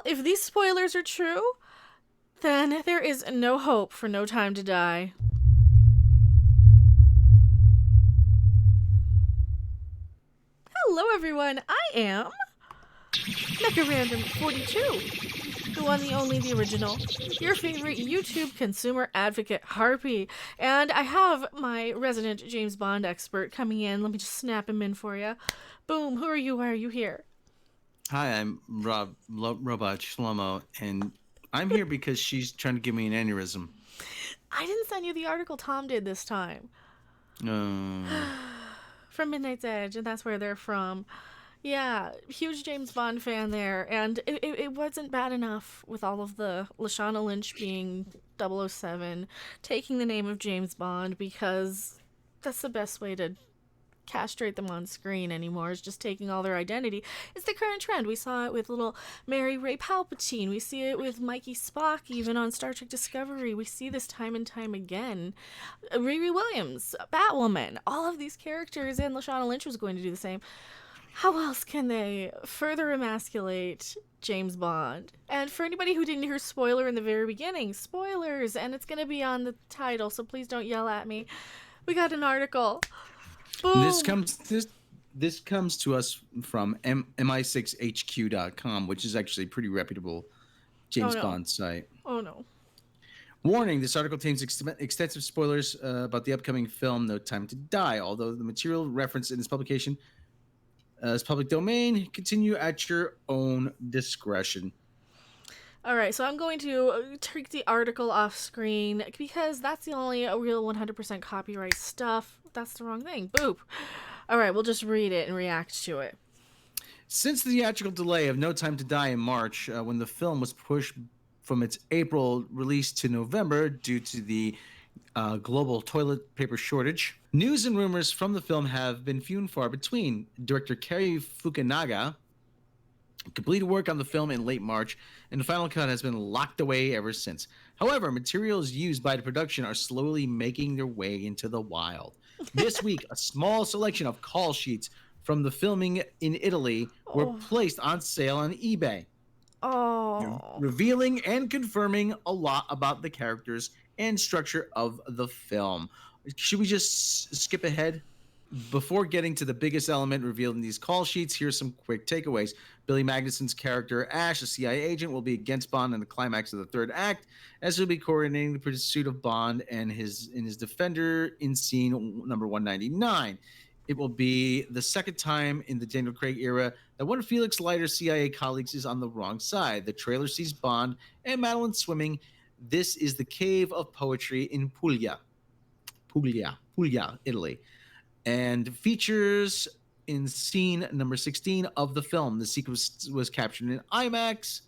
if these spoilers are true, then there is no hope for No Time to Die. Hello, everyone. I am Mega Random 42, the one, the only, the original, your favorite YouTube consumer advocate, Harpy. And I have my resident James Bond expert coming in. Let me just snap him in for you. Boom. Who are you? Why are you here? Hi, I'm Robot Shlomo, and I'm here because she's trying to give me an aneurysm. I didn't send you the article Tom did this time. Uh, From Midnight's Edge, and that's where they're from. Yeah, huge James Bond fan there, and it wasn't bad enough with all of the Lashana Lynch being 007, taking the name of James Bond, because that's the best way to castrate them on screen anymore, is just taking all their identity. It's the current trend. We saw it with little Mary Ray Palpatine. We see it with Mikey Spock, even on Star Trek Discovery. We see this time and time again. Riri Williams, Batwoman, all of these characters, and Lashana Lynch was going to do the same. How else can they further emasculate James Bond? And for anybody who didn't hear spoiler in the very beginning, spoilers, and it's going to be on the title, so please don't yell at me. We got an article. Boom. this comes to us from mi6hq.com, which is actually a pretty reputable James Bond site. Oh no. Warning, this article contains extensive spoilers about the upcoming film No Time to Die. Although the material referenced in this publication is public domain, continue at your own discretion. All right, so I'm going to take the article off screen because that's the only real 100% copyright stuff. That's the wrong thing. Boop. All right, we'll just read it and react to it. Since the theatrical delay of No Time to Die in March, when the film was pushed from its April release to November due to the global toilet paper shortage, news and rumors from the film have been few and far between. Director Cary Fukunaga completed work on the film in late March, and the final cut has been locked away ever since. However, materials used by the production are slowly making their way into the wild. This week, a small selection of call sheets from the filming in Italy were placed on sale on eBay. Revealing and confirming a lot about the characters and structure of the film. Should we just skip ahead? Before getting to the biggest element revealed in these call sheets, here's some quick takeaways. Billy Magnuson's character, Ash, a CIA agent, will be against Bond in the climax of the third act, as he'll be coordinating the pursuit of Bond and his defender in scene number 199. It will be the second time in the Daniel Craig era that one of Felix Leiter's CIA colleagues is on the wrong side. The trailer sees Bond and Madeline swimming. This is the Cave of Poetry in Puglia, Italy, and features in scene number 16 of the film. The sequence was captured in IMAX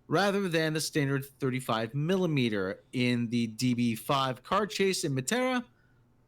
rather than the standard 35 millimeter in the DB5 car chase in Matera,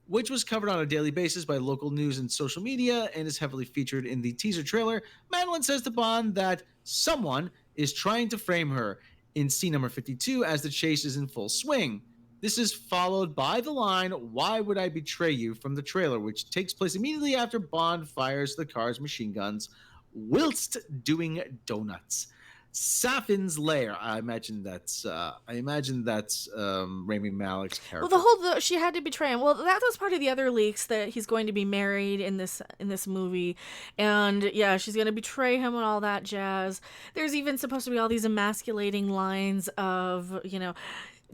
which was covered on a daily basis by local news and social media and is heavily featured in the teaser trailer. Madeline says to Bond that someone is trying to frame her in scene number 52 as the chase is in full swing. This is followed by the line, "Why would I betray you?" from the trailer, which takes place immediately after Bond fires the car's machine guns whilst doing donuts. Safin's Lair. I imagine that's Rami Malek's character. Well, she had to betray him. Well, that was part of the other leaks, that he's going to be married in this movie, and yeah, she's going to betray him and all that jazz. There's even supposed to be all these emasculating lines of,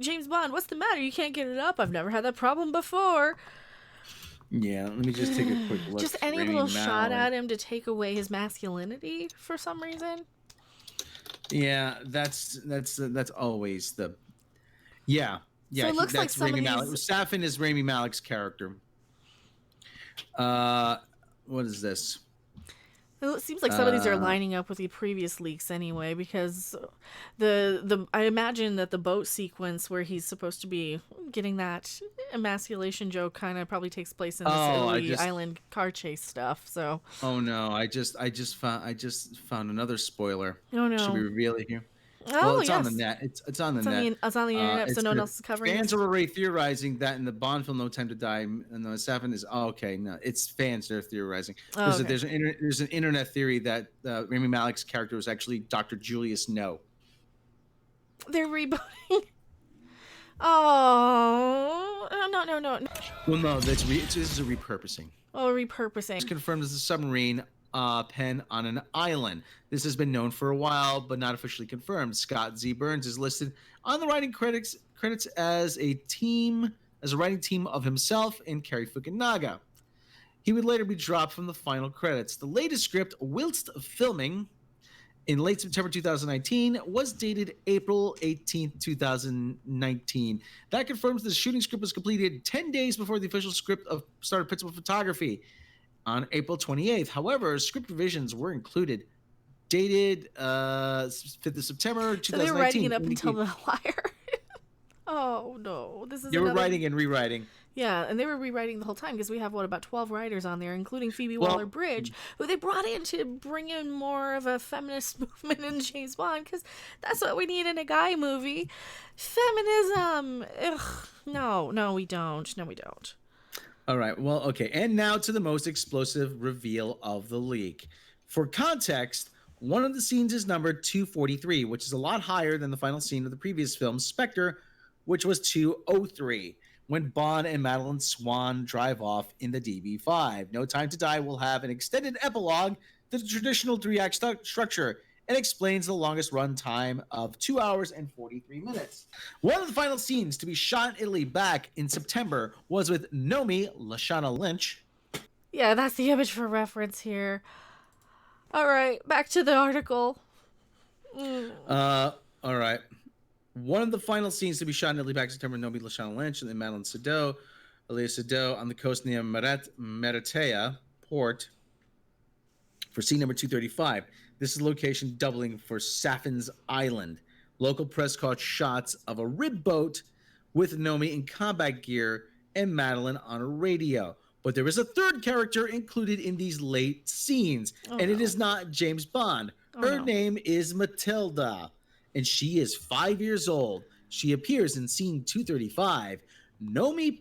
James Bond, what's the matter? You can't get it up. I've never had that problem before. Yeah, let me just take a quick look. Just any little shot at him to take away his masculinity for some reason. Yeah, that's always the. Yeah. So it looks that's like Rami Malek. Safin is Rami Malek's character. What is this? It seems like some of these are lining up with the previous leaks anyway, because I imagine that the boat sequence where he's supposed to be getting that emasculation joke kind of probably takes place in this Italy island car chase stuff. So. Oh no! I just found another spoiler. Oh no! Should we reveal it here? Well, Oh it's on the yes, net. It's on the net. it's on the internet, so It's no one the else is covering fans it. are already theorizing that in the Bond film No Time to Die, and the Safin is okay. No, it's fans that are theorizing. Oh, okay. There's an internet theory that Rami Malek's character was actually Dr. Julius No. They're rebooting. Oh no no no no! Well, no, this is a repurposing. Oh, repurposing. It's confirmed as a submarine pen on an island. This has been known for a while, but not officially confirmed. Scott Z. Burns is listed on the writing credits as a writing team of himself and Cary Fukunaga. He would later be dropped from the final credits. The latest script, whilst filming in late September 2019, was dated April 18th, 2019. That confirms the shooting script was completed 10 days before the official script started principal photography on April 28th. However, script revisions were included, dated 5th of September So they were writing 2019. it up until the wire. Oh no, this is They were another. writing and rewriting. Yeah, and they were rewriting the whole time because we have about 12 writers on there, including Phoebe Well, Waller-Bridge, who they brought in to bring in more of a feminist movement in James Bond because that's what we need in a guy movie. Feminism. Ugh. No, we don't. No, we don't. all right. Well, okay. And now to the most explosive reveal of the leak. For context, one of the scenes is numbered 243, which is a lot higher than the final scene of the previous film, Spectre, which was 203, when Bond and Madeline Swan drive off in the DB5. No Time to Die will have an extended epilogue to the traditional three-act structure and explains the longest run time of 2 hours and 43 minutes. One of the final scenes to be shot in Italy back in September was with Nomi Lashana Lynch. Yeah, that's the image for reference here. All right, back to the article. All right. One of the final scenes to be shot in Italy back in September, Nomi Lashana Lynch and then Madeline Sado, Elia Sado on the coast near Maratea port for scene number 235. This is location doubling for Saffin's Island. Local press caught shots of a rib boat with Nomi in combat gear and Madeline on a radio. But there is a third character included in these late scenes, and it is not James Bond. Her name is Matilda, and she is 5 years old. She appears in scene 235. Nomi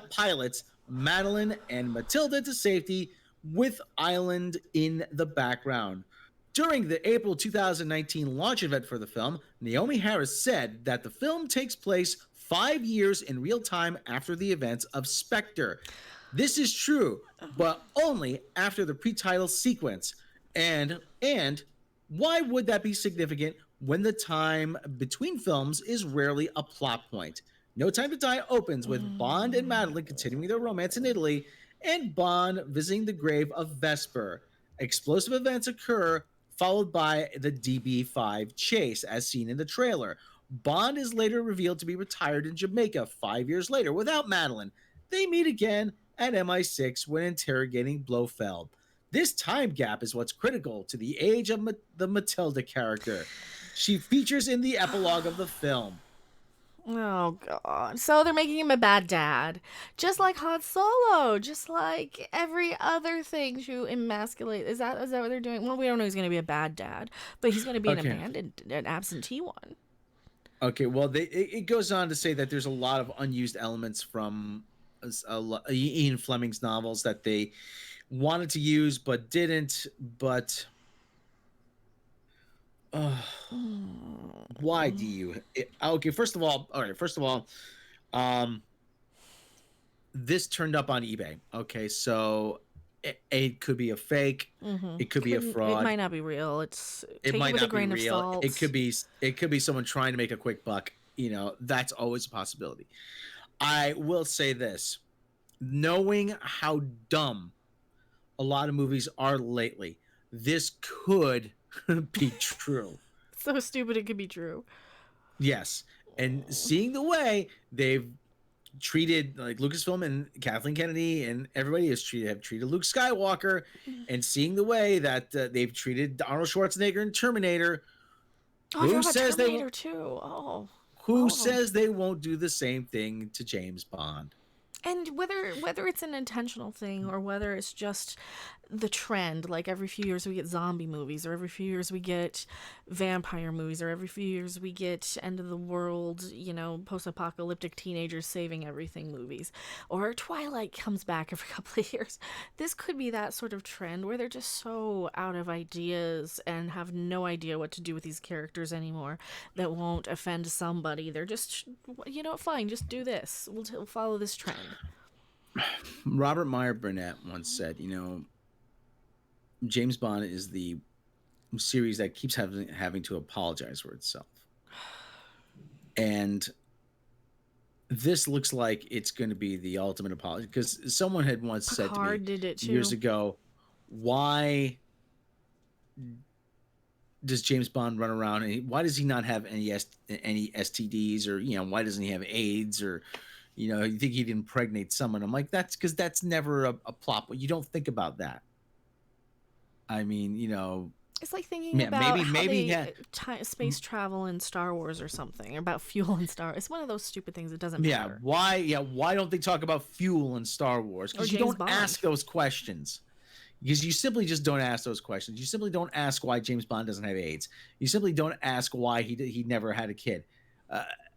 pilots Madeline and Matilda to safety with Island in the background. During the April 2019 launch event for the film, Naomi Harris said that the film takes place 5 years in real time after the events of Spectre. This is true, but only after the pre-title sequence. And why would that be significant when the time between films is rarely a plot point? No Time to Die opens with Bond and Madeline continuing their romance in Italy and Bond visiting the grave of Vesper. Explosive events occur, followed by the DB5 chase, as seen in the trailer. Bond is later revealed to be retired in Jamaica 5 years later without Madeline. They meet again at MI6 when interrogating Blofeld. This time gap is what's critical to the age of the Matilda character. She features in the epilogue of the film. Oh god. So they're making him a bad dad. Just like Han Solo. Just like every other thing to emasculate. Is that what they're doing? Well, we don't know he's gonna be a bad dad, but he's gonna be an absentee one. Okay, well, it goes on to say that there's a lot of unused elements from Ian Fleming's novels that they wanted to use but didn't. But why do you? Okay, first of all, this turned up on eBay. Okay, so it could be a fake. It could be a fraud. It might not be real. It might not be real. It could be someone trying to make a quick buck. You know, that's always a possibility. I will say this, knowing how dumb a lot of movies are lately, this could be true. So stupid it could be true. Yes. And seeing the way they've treated like Lucasfilm and Kathleen Kennedy and everybody have treated Luke Skywalker, and seeing the way that they've treated Arnold Schwarzenegger in Terminator, who says Terminator too? Who says they won't do the same thing to James Bond? And whether it's an intentional thing or whether it's just the trend. Like every few years we get zombie movies, or every few years we get vampire movies, or every few years we get end of the world, post-apocalyptic teenagers saving everything movies, or Twilight comes back every couple of years. This could be that sort of trend where they're just so out of ideas and have no idea what to do with these characters anymore that won't offend somebody. They're just, fine, just do this. We'll follow this trend. Robert Meyer Burnett once said, James Bond is the series that keeps having to apologize for itself. And this looks like it's going to be the ultimate apology, because someone had once said to me did it too. years ago, why does James Bond run around and why does he not have any STDs, or why doesn't he have AIDS, or you think he'd impregnate someone? I'm like, that's because that's never a plot, but you don't think about that. I mean, it's like thinking about maybe space travel in Star Wars or something, about fuel in Star Wars. It's one of those stupid things that doesn't matter. Why don't they talk about fuel in Star Wars? Because you don't ask those questions. Because you simply just don't ask those questions. You simply don't ask why James Bond doesn't have AIDS. You simply don't ask why he never had a kid.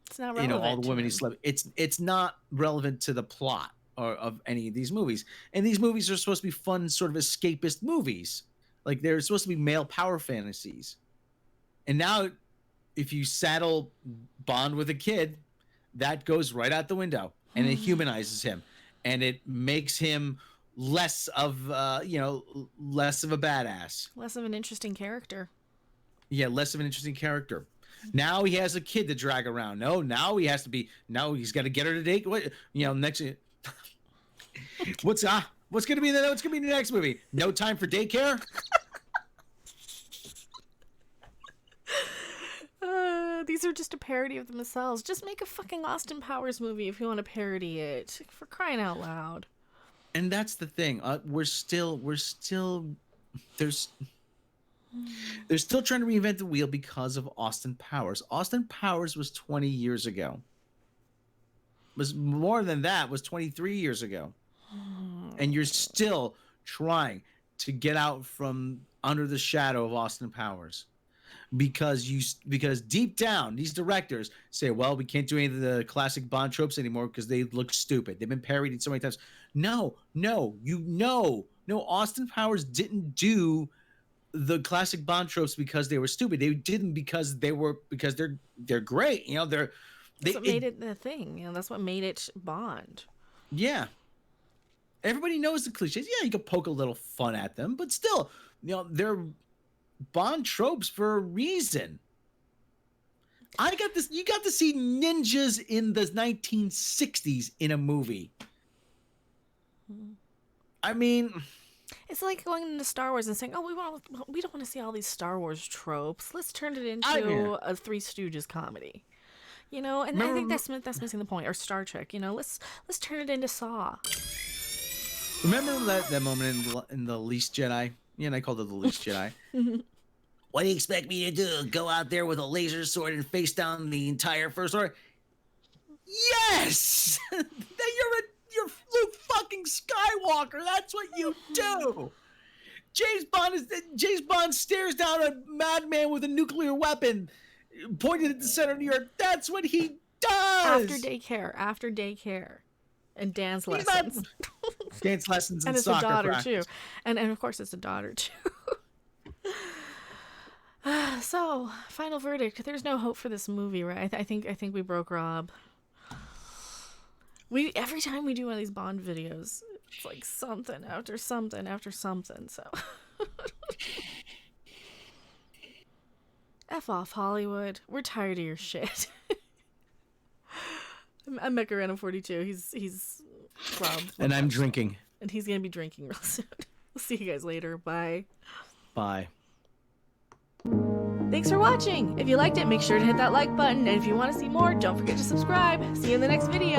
It's not relevant. All the women he slept. It's not relevant to the plot of any of these movies. And these movies are supposed to be fun, sort of escapist movies. Like, they're supposed to be male power fantasies. And now, if you saddle Bond with a kid, that goes right out the window, and it humanizes him, and it makes him less of a badass, less of an interesting character. Yeah, less of an interesting character. Now he has a kid to drag around. No, now he's got to get her to date. What, next. What's gonna be the next movie? No Time for Daycare. These are just a parody of themselves. Just make a fucking Austin Powers movie if you want to parody it, for crying out loud. And that's the thing. They're still they're still trying to reinvent the wheel because of Austin Powers. Austin Powers was 20 years ago. Was more than that, was 23 years ago. And you're still trying to get out from under the shadow of Austin Powers. Because deep down, these directors say, well, we can't do any of the classic Bond tropes anymore because they look stupid. They've been parodied so many times. No, Austin Powers didn't do the classic Bond tropes because they were stupid. They didn't because they're great. That's what made it the thing. That's what made it Bond. Yeah. Everybody knows the cliches. Yeah, you can poke a little fun at them, but still, they're Bond tropes for a reason. You got to see ninjas in the 1960s in a movie. I mean, it's like going into Star Wars and saying, "Oh, we don't want to see all these Star Wars tropes. Let's turn it into a Three Stooges comedy." And I think that's missing the point. Or Star Trek. Let's turn it into Saw. Remember that moment in the Least Jedi? Yeah, and I called it the Least Jedi. What do you expect me to do? Go out there with a laser sword and face down the entire First Order? Yes! You're Luke fucking Skywalker. That's what you do. James Bond stares down a madman with a nuclear weapon pointed at the center of New York. That's what he does. After daycare. And dance lessons. Dance lessons and it's soccer a daughter practice. too. And of course it's a daughter too. So, final verdict. There's no hope for this movie, right? I think we broke Rob. Every time we do one of these Bond videos, it's like something after something after something. So, F off Hollywood. We're tired of your shit. I'm Macarena 42. He's Rob. And I'm drinking. And he's gonna be drinking real soon. We'll see you guys later. Bye. Bye. Thanks for watching. If you liked it, make sure to hit that like button. And if you want to see more, don't forget to subscribe. See you in the next video.